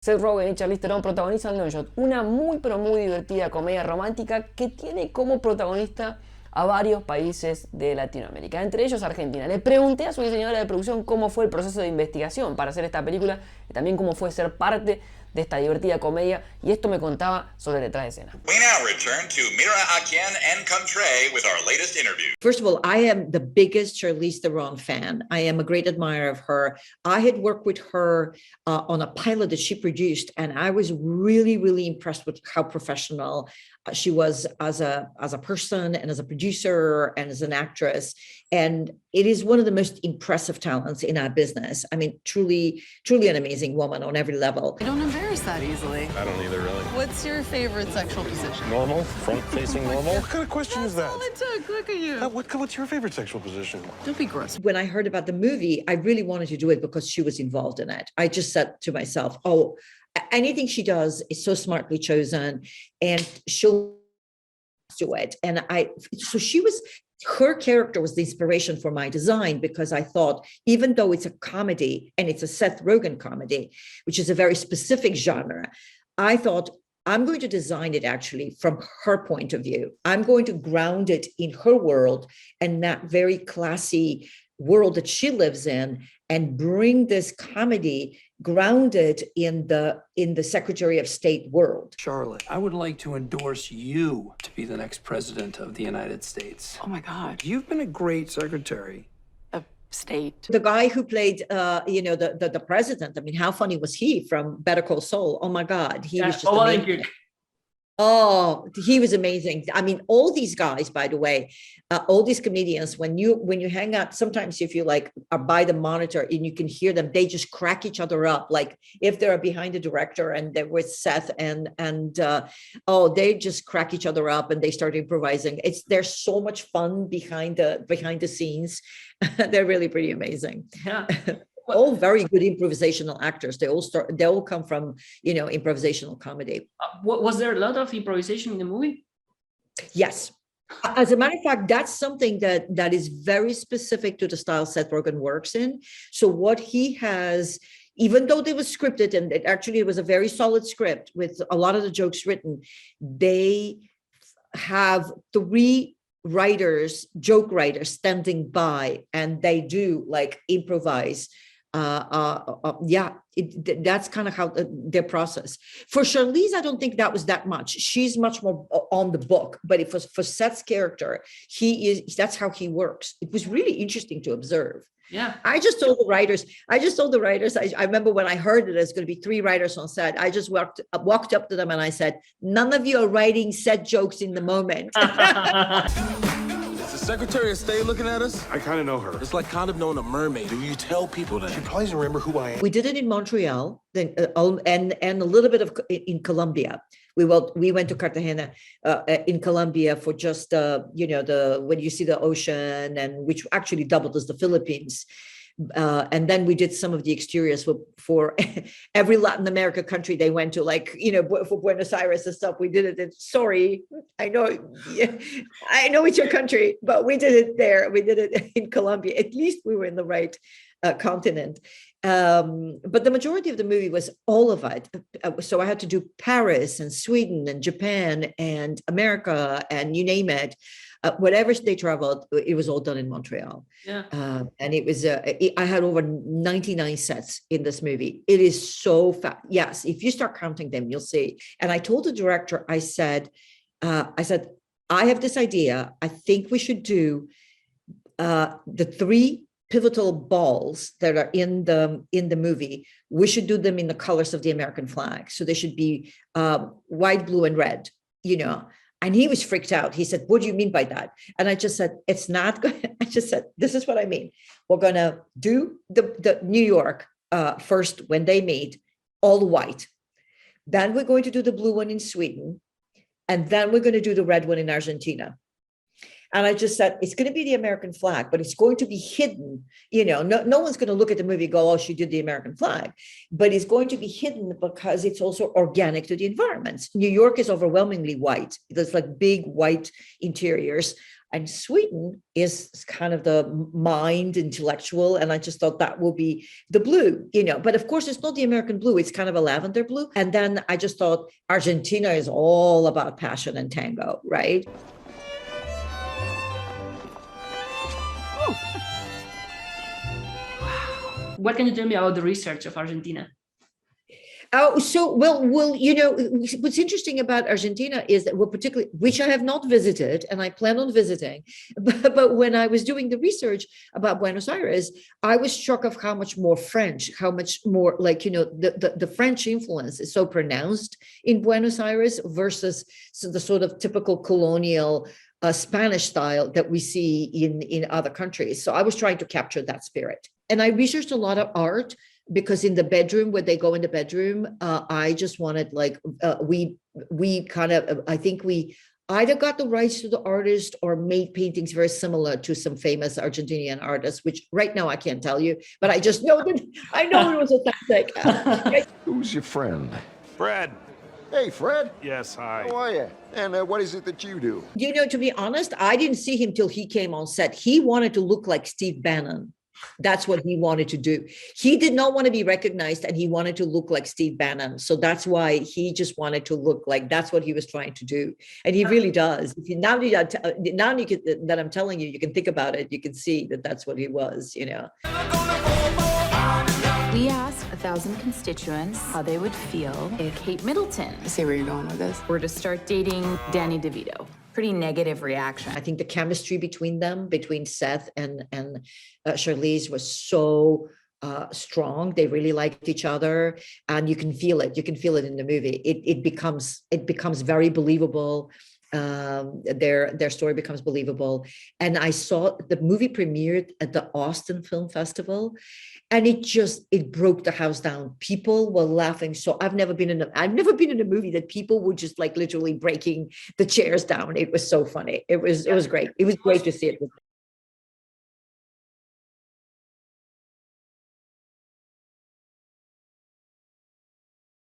Seth Rogen y Charlize Theron protagonizan Long Shot, una muy pero muy divertida comedia romántica que tiene como protagonista a varios países de Latinoamérica, entre ellos Argentina. Le pregunté a su diseñadora de producción cómo fue el proceso de investigación para hacer esta película y también cómo fue ser parte de esta divertida comedia, y esto me contaba sobre detrás de escena. We now return to Mira Akien and Contre with our latest interview. First of all, I am the biggest Charlize Theron fan. I am a great admirer of her. I had worked with her on a pilot that she produced, and I was really, really impressed with how professional she was as a person and as a producer and as an actress. And it is one of the most impressive talents in our business. I mean, truly, truly an amazing woman on every level. I don't embarrass that easily. I don't either, really. What's your favorite sexual position? Normal? Front-facing normal? What kind of question is that? All it took. Look at you. What's your favorite sexual position? Don't be gross. When I heard about the movie, I really wanted to do it because she was involved in it. I just said to myself, oh, anything she does is so smartly chosen, and she'll do it. And her character was the inspiration for my design, because I thought, even though it's a comedy and it's a Seth Rogen comedy, which is a very specific genre, I thought, I'm going to design it actually from her point of view. I'm going to ground it in her world and that very classy world that she lives in, and bring this comedy grounded in the Secretary of State world. Charlotte, I would like to endorse you to be the next president of the United States. Oh my God. You've been a great secretary. Of state. The guy who played, the president. I mean, how funny was he from Better Call Saul? Oh my God, he was just amazing. Oh, he was amazing. I mean, all these guys, by the way, all these comedians, when you hang out, sometimes if you like are by the monitor and you can hear them, they just crack each other up. Like if they're behind the director and they're with Seth and they just crack each other up and they start improvising. There's so much fun behind the scenes. They're really pretty amazing. Yeah. All very good improvisational actors. They all come from, improvisational comedy. Was there a lot of improvisation in the movie? Yes. As a matter of fact, that's something that is very specific to the style Seth Rogen works in. So what he has, even though they was scripted, and it was a very solid script with a lot of the jokes written, they have three joke writers standing by, and they do like improvise. That's kind of how their process. For Charlize, I don't think that was that much. She's much more on the book, but it was for Seth's character, that's how he works. It was really interesting to observe. Yeah. I just told the writers, I remember when I heard that there's going to be 3 writers on set, I just walked up to them and I said, none of you are writing set jokes in the moment. Secretary of State looking at us? I kind of know her. It's like kind of knowing a mermaid. Do you tell people that? She probably doesn't remember who I am. We did it in Montreal, then and a little bit of in Colombia. We went to Cartagena in Colombia for just when you see the ocean, and which actually doubled as the Philippines. And then we did some of the exteriors for every Latin America country they went to, like, for Buenos Aires and stuff. We did it. Sorry, I know it's your country, but we did it there. We did it in Colombia. At least we were in the right continent. But the majority of the movie was all of it. So I had to do Paris and Sweden and Japan and America and you name it. Wherever they traveled, it was all done in Montreal. Yeah. And it was, I had over 99 sets in this movie. It is so fast. Yes, if you start counting them, you'll see. And I told the director, I said, I have this idea. I think we should do the 3 pivotal balls that are in the movie. We should do them in the colors of the American flag. So they should be white, blue, and red, And he was freaked out. He said, what do you mean by that? And I just said, it's not good. I just said, this is what I mean. We're going to do the New York first when they meet, all white. Then we're going to do the blue one in Sweden. And then we're going to do the red one in Argentina. And I just said, it's going to be the American flag, but it's going to be hidden. No one's going to look at the movie and go, oh, she did the American flag. But it's going to be hidden because it's also organic to the environment. New York is overwhelmingly white. There's like big white interiors. And Sweden is kind of the mind intellectual. And I just thought that will be the blue, but of course it's not the American blue. It's kind of a lavender blue. And then I just thought Argentina is all about passion and tango, right? What can you tell me about the research of Argentina? Oh, so well, what's interesting about Argentina is that, particularly, which I have not visited and I plan on visiting, but when I was doing the research about Buenos Aires, I was struck of how much more French, how much more the French influence is so pronounced in Buenos Aires versus the sort of typical colonial Spanish style that we see in other countries. So I was trying to capture that spirit. And I researched a lot of art, because in the bedroom, when they go in the bedroom, I just wanted I think we either got the rights to the artist or made paintings very similar to some famous Argentinian artists, which right now I can't tell you, but I just know that I know it was authentic. Who's your friend? Fred. Hey, Fred. Yes, hi. How are you? And what is it that you do? To be honest, I didn't see him till he came on set. He wanted to look like Steve Bannon. That's what he wanted to do. He did not want to be recognized, and he wanted to look like Steve Bannon. So that's why he just wanted to look like, that's what he was trying to do. And he really does. Now that I'm telling you, you can think about it. You can see that that's what he was, We asked 1,000 constituents how they would feel if Kate Middleton, I see where you're going with this, were to start dating Danny DeVito. Pretty negative reaction. I think the chemistry between them, between Seth and Charlize, was so strong. They really liked each other, and you can feel it. You can feel it in the movie. It becomes very believable. Their story becomes believable. And I saw the movie premiered at the Austin Film Festival, and it broke the house down. People were laughing. So I've never been in a movie that people were just like literally breaking the chairs down. It was so funny. It was great. It was great to see it.